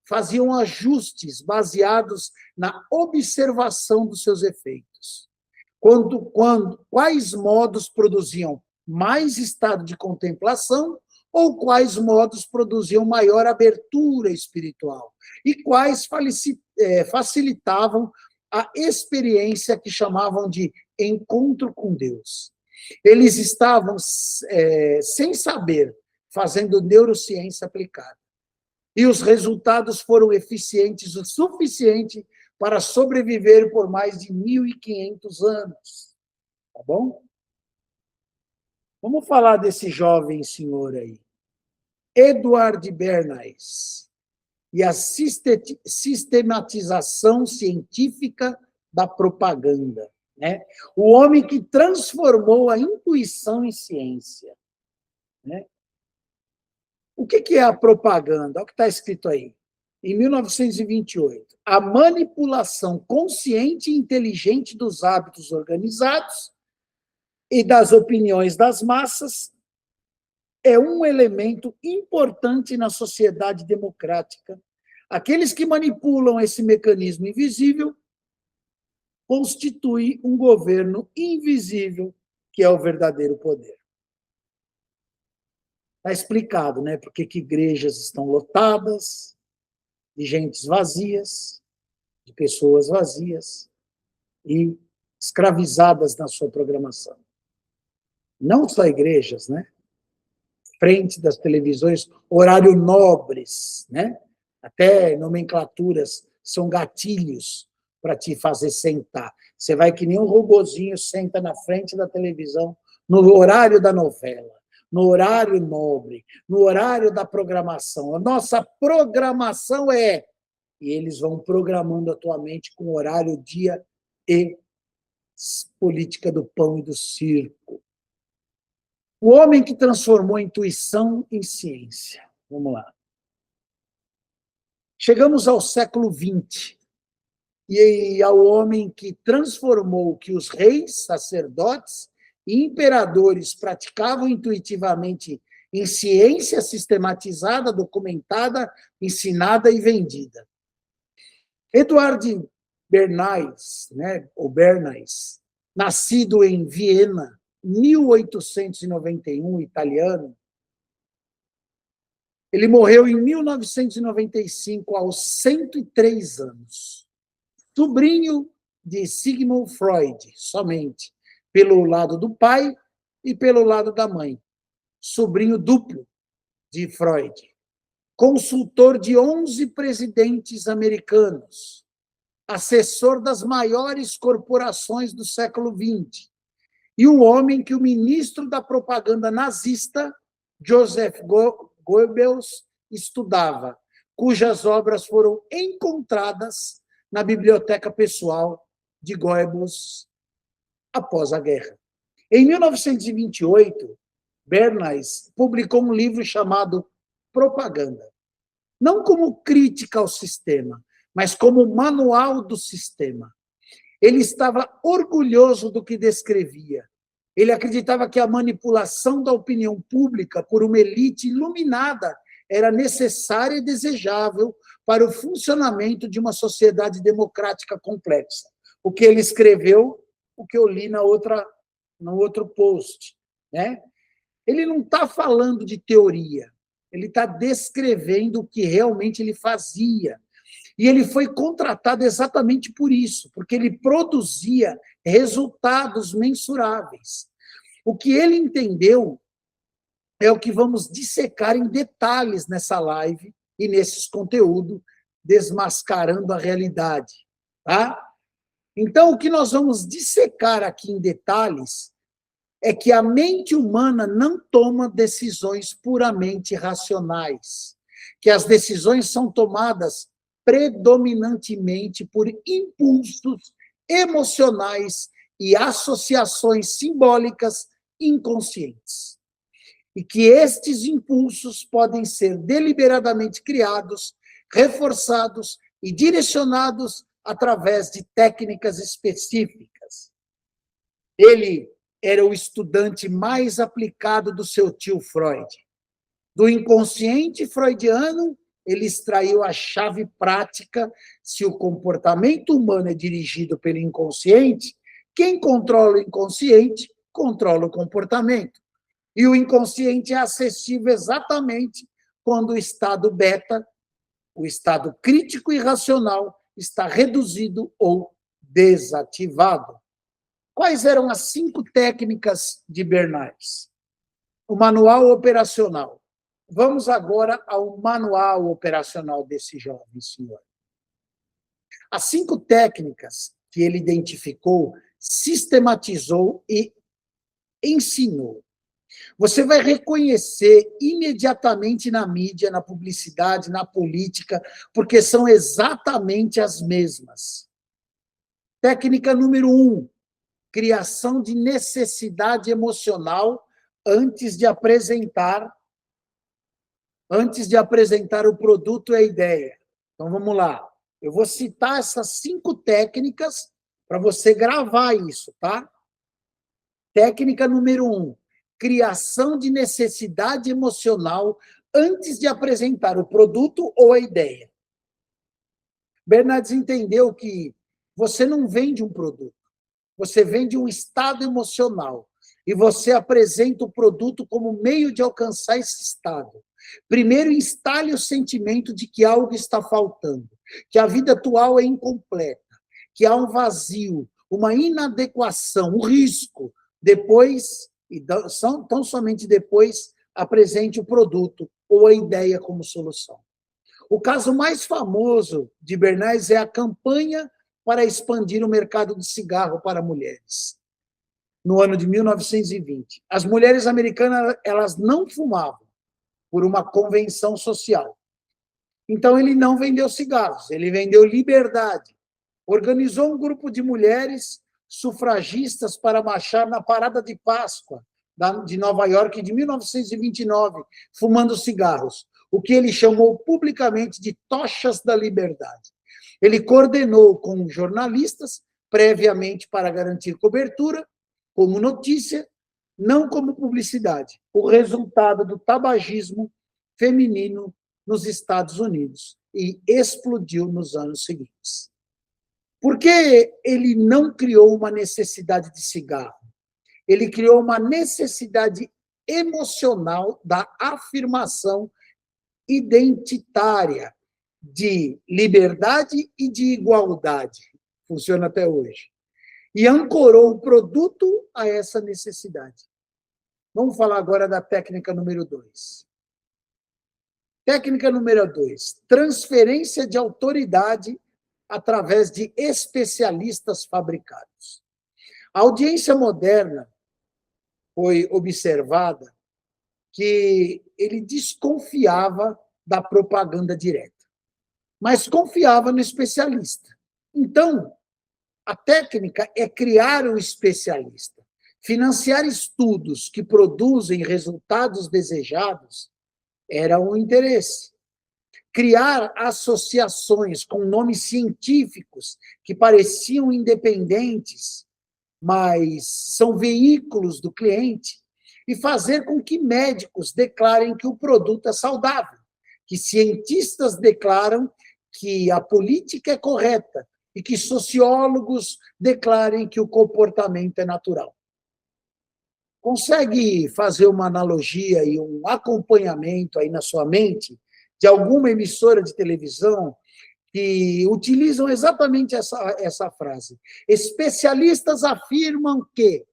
faziam ajustes baseados na observação dos seus efeitos. Quais modos produziam mais estado de contemplação ou quais modos produziam maior abertura espiritual e quais facilitavam a experiência que chamavam de encontro com Deus. Eles estavam, sem saber, fazendo neurociência aplicada. E os resultados foram eficientes o suficiente para sobreviver por mais de 1.500 anos. Tá bom? Vamos falar desse jovem senhor aí. Edward Bernays e a sistematização científica da propaganda, né? O homem que transformou a intuição em ciência, né? O que é a propaganda? Olha o que está escrito aí. Em 1928, a manipulação consciente e inteligente dos hábitos organizados e das opiniões das massas é um elemento importante na sociedade democrática. Aqueles que manipulam esse mecanismo invisível constituem um governo invisível, que é o verdadeiro poder. Está explicado, né? Por que igrejas estão lotadas, de gentes vazias, de pessoas vazias e escravizadas na sua programação. Não só igrejas, né? Frente das televisões, horário nobres, né? Até nomenclaturas são gatilhos para te fazer sentar. Você vai que nem um robozinho, senta na frente da televisão, no horário da novela, no horário nobre, no horário da programação. A nossa programação é... E eles vão programando a tua mente com horário, dia e política do pão e do circo. O homem que transformou a intuição em ciência. Vamos lá. Chegamos ao século XX e ao homem que transformou o que os reis, sacerdotes e imperadores praticavam intuitivamente em ciência sistematizada, documentada, ensinada e vendida. Edward Bernays, né, ou Bernays, nascido em Viena, 1891, italiano. Ele morreu em 1995, aos 103 anos. Sobrinho de Sigmund Freud, somente, pelo lado do pai e pelo lado da mãe. Sobrinho duplo de Freud. Consultor de 11 presidentes americanos. Assessor das maiores corporações do século XX. E o homem que o ministro da propaganda nazista, Joseph Goebbels, estudava, cujas obras foram encontradas na biblioteca pessoal de Goebbels após a guerra. Em 1928, Bernays publicou um livro chamado Propaganda, não como crítica ao sistema, mas como manual do sistema. Ele estava orgulhoso do que descrevia. Ele acreditava que a manipulação da opinião pública por uma elite iluminada era necessária e desejável para o funcionamento de uma sociedade democrática complexa. O que ele escreveu, o que eu li no outro post, né? Ele não está falando de teoria, ele está descrevendo o que realmente ele fazia. E ele foi contratado exatamente por isso, porque ele produzia resultados mensuráveis. O que ele entendeu é o que vamos dissecar em detalhes nessa live e nesses conteúdos, desmascarando a realidade. Tá? Então, o que nós vamos dissecar aqui em detalhes é que a mente humana não toma decisões puramente racionais, que as decisões são tomadas predominantemente por impulsos emocionais e associações simbólicas inconscientes. E que estes impulsos podem ser deliberadamente criados, reforçados e direcionados através de técnicas específicas. Ele era o estudante mais aplicado do seu tio Freud. Do inconsciente freudiano, ele extraiu a chave prática. Se o comportamento humano é dirigido pelo inconsciente, quem controla o inconsciente, controla o comportamento. E o inconsciente é acessível exatamente quando o estado beta, o estado crítico e racional, está reduzido ou desativado. Quais eram as 5 técnicas de Bernays? O manual operacional. Vamos agora ao manual operacional desse jovem senhor. As 5 técnicas que ele identificou, sistematizou e ensinou. Você vai reconhecer imediatamente na mídia, na publicidade, na política, porque são exatamente as mesmas. Técnica número 1, criação de necessidade emocional antes de apresentar o produto e a ideia. Então, vamos lá. Eu vou citar essas 5 técnicas para você gravar isso, tá? Técnica número 1, criação de necessidade emocional antes de apresentar o produto ou a ideia. Bernardes entendeu que você não vende um produto, você vende um estado emocional e você apresenta o produto como meio de alcançar esse estado. Primeiro, instale o sentimento de que algo está faltando, que a vida atual é incompleta, que há um vazio, uma inadequação, um risco. Depois, tão somente depois, apresente o produto ou a ideia como solução. O caso mais famoso de Bernays é a campanha para expandir o mercado de cigarro para mulheres, no ano de 1920. As mulheres americanas, elas não fumavam por uma convenção social. Então, ele não vendeu cigarros, ele vendeu liberdade. Organizou um grupo de mulheres sufragistas para marchar na Parada de Páscoa de Nova York de 1929, fumando cigarros, o que ele chamou publicamente de tochas da liberdade. Ele coordenou com jornalistas, previamente para garantir cobertura, como notícia, não como publicidade, o resultado do tabagismo feminino nos Estados Unidos, e explodiu nos anos seguintes. Por que ele não criou uma necessidade de cigarro? Ele criou uma necessidade emocional da afirmação identitária de liberdade e de igualdade. Funciona até hoje. E ancorou o produto a essa necessidade. Vamos falar agora da técnica número 2. Técnica número 2, transferência de autoridade através de especialistas fabricados. A audiência moderna foi observada que ele desconfiava da propaganda direta, mas confiava no especialista. Então, a técnica é criar um especialista, financiar estudos que produzem resultados desejados era um interesse. Criar associações com nomes científicos que pareciam independentes, mas são veículos do cliente, e fazer com que médicos declarem que o produto é saudável, que cientistas declaram que a política é correta e que sociólogos declarem que o comportamento é natural. Consegue fazer uma analogia e um acompanhamento aí na sua mente de alguma emissora de televisão que utilizam exatamente essa frase? Especialistas afirmam que,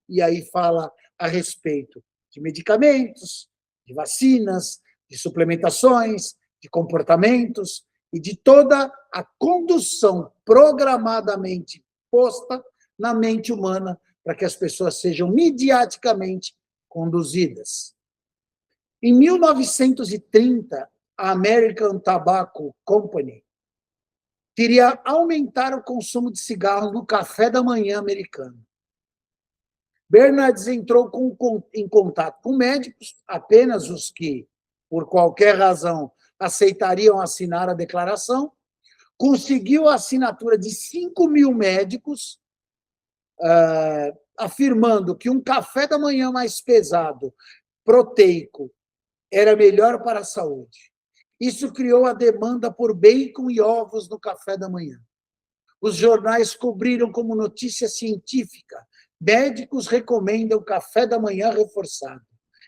e aí fala a respeito de medicamentos, de vacinas, de suplementações, de comportamentos e de toda a condução programadamente posta na mente humana para que as pessoas sejam midiaticamente conduzidas. Em 1930, a American Tobacco Company queria aumentar o consumo de cigarro no café da manhã americano. Bernardes entrou em contato com médicos, apenas os que, por qualquer razão, aceitariam assinar a declaração, conseguiu a assinatura de 5.000 médicos, afirmando que um café da manhã mais pesado, proteico, era melhor para a saúde. Isso criou a demanda por bacon e ovos no café da manhã. Os jornais cobriram como notícia científica: médicos recomendam café da manhã reforçado.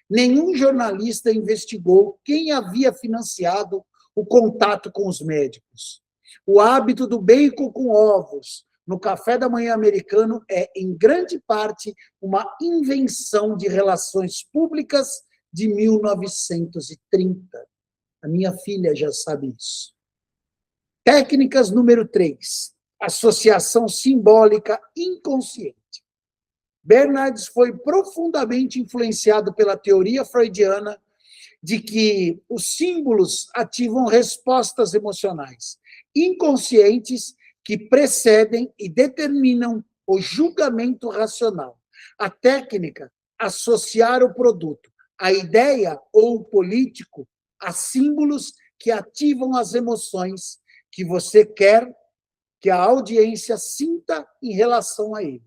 Nenhum jornalista investigou quem havia financiado o contato com os médicos. O hábito do bacon com ovos no café da manhã americano é, em grande parte, uma invenção de relações públicas de 1930. A minha filha já sabe isso. Técnicas número 3. Associação simbólica inconsciente. Bernardes foi profundamente influenciado pela teoria freudiana de que os símbolos ativam respostas emocionais inconscientes que precedem e determinam o julgamento racional. A técnica, associar o produto, a ideia ou o político a símbolos que ativam as emoções que você quer que a audiência sinta em relação a ele.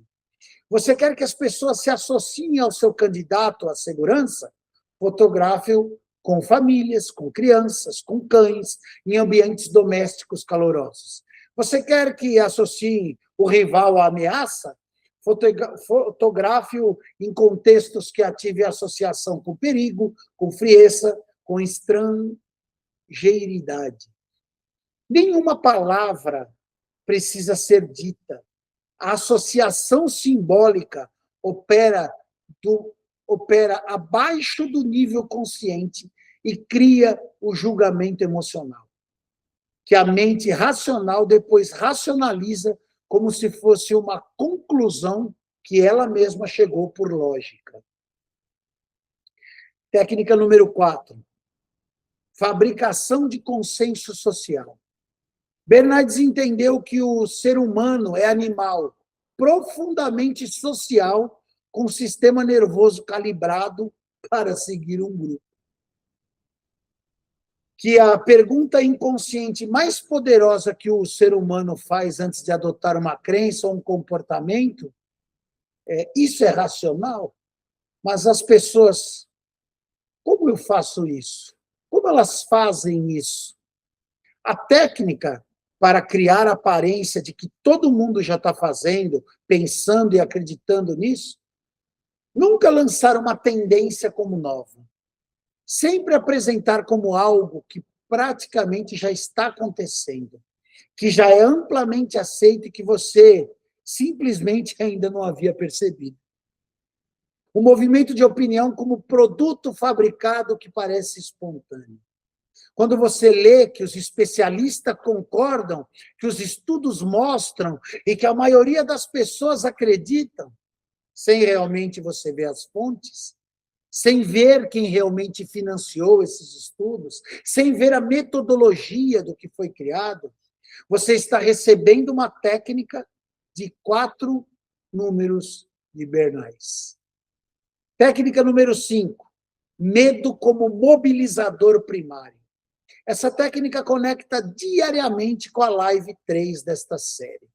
Você quer que as pessoas se associem ao seu candidato à segurança? Fotografe-o com famílias, com crianças, com cães, em ambientes domésticos calorosos. Você quer que associem o rival à ameaça? Fotografe-o em contextos que ativem associação com perigo, com frieza, com estrangeiridade. Nenhuma palavra precisa ser dita. A associação simbólica opera abaixo do nível consciente e cria o julgamento emocional, que a mente racional depois racionaliza como se fosse uma conclusão que ela mesma chegou por lógica. Técnica número 4. Fabricação de consenso social. Bernardes entendeu que o ser humano é animal profundamente social, com um sistema nervoso calibrado para seguir um grupo. Que a pergunta inconsciente mais poderosa que o ser humano faz antes de adotar uma crença ou um comportamento é: isso é racional? Mas as pessoas, como eu faço isso? Como elas fazem isso? A técnica para criar a aparência de que todo mundo já está fazendo, pensando e acreditando nisso, nunca lançar uma tendência como nova. Sempre apresentar como algo que praticamente já está acontecendo, que já é amplamente aceito e que você simplesmente ainda não havia percebido. O movimento de opinião como produto fabricado que parece espontâneo. Quando você lê que os especialistas concordam, que os estudos mostram e que a maioria das pessoas acreditam, sem realmente você ver as fontes, sem ver quem realmente financiou esses estudos, sem ver a metodologia do que foi criado, você está recebendo uma técnica de 4 números de Bernays. Técnica número 5, medo como mobilizador primário. Essa técnica conecta diariamente com a live 3 desta série.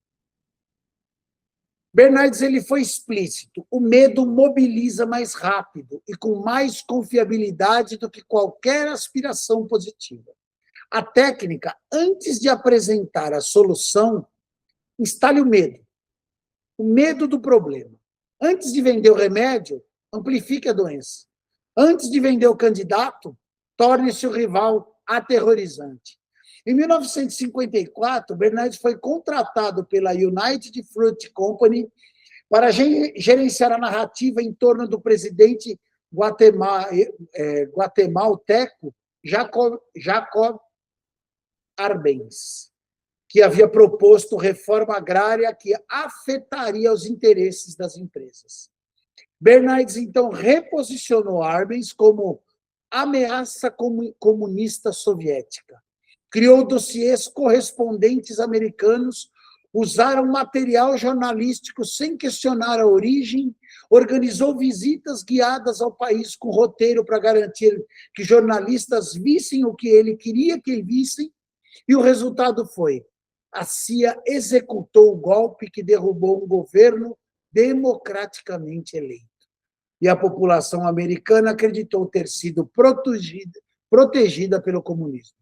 Bernardes ele foi explícito. O medo mobiliza mais rápido e com mais confiabilidade do que qualquer aspiração positiva. A técnica, antes de apresentar a solução, instale o medo do problema. Antes de vender o remédio, amplifique a doença. Antes de vender o candidato, torne-se o rival aterrorizante. Em 1954, Bernardes foi contratado pela United Fruit Company para gerenciar a narrativa em torno do presidente guatemalteco Jacob Arbenz, que havia proposto reforma agrária que afetaria os interesses das empresas. Bernardes, então, reposicionou Arbenz como ameaça comunista soviética. Criou dossiês correspondentes americanos, usaram material jornalístico sem questionar a origem, organizou visitas guiadas ao país com roteiro para garantir que jornalistas vissem o que ele queria que vissem, e o resultado foi: a CIA executou o golpe que derrubou um governo democraticamente eleito. E a população americana acreditou ter sido protegida pelo comunismo.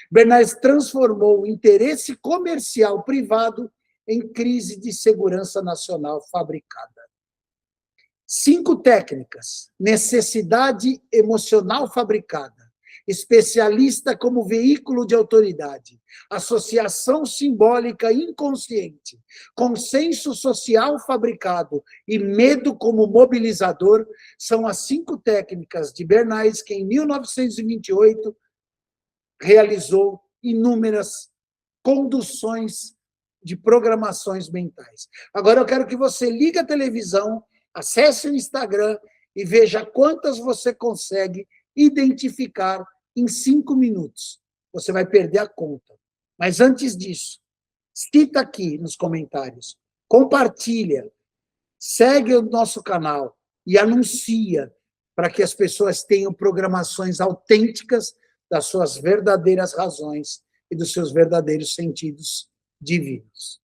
Bernardes transformou o interesse comercial privado em crise de segurança nacional fabricada. 5 técnicas: necessidade emocional fabricada, especialista como veículo de autoridade, associação simbólica inconsciente, consenso social fabricado e medo como mobilizador, são as 5 técnicas de Bernardes, que em 1928 realizou inúmeras conduções de programações mentais. Agora eu quero que você ligue a televisão Acesse o Instagram e veja quantas você consegue identificar em 5 minutos. Você vai perder a conta. Mas antes disso, cita aqui nos comentários, compartilha, segue o nosso canal e anuncia para que as pessoas tenham programações autênticas das suas verdadeiras razões e dos seus verdadeiros sentidos divinos.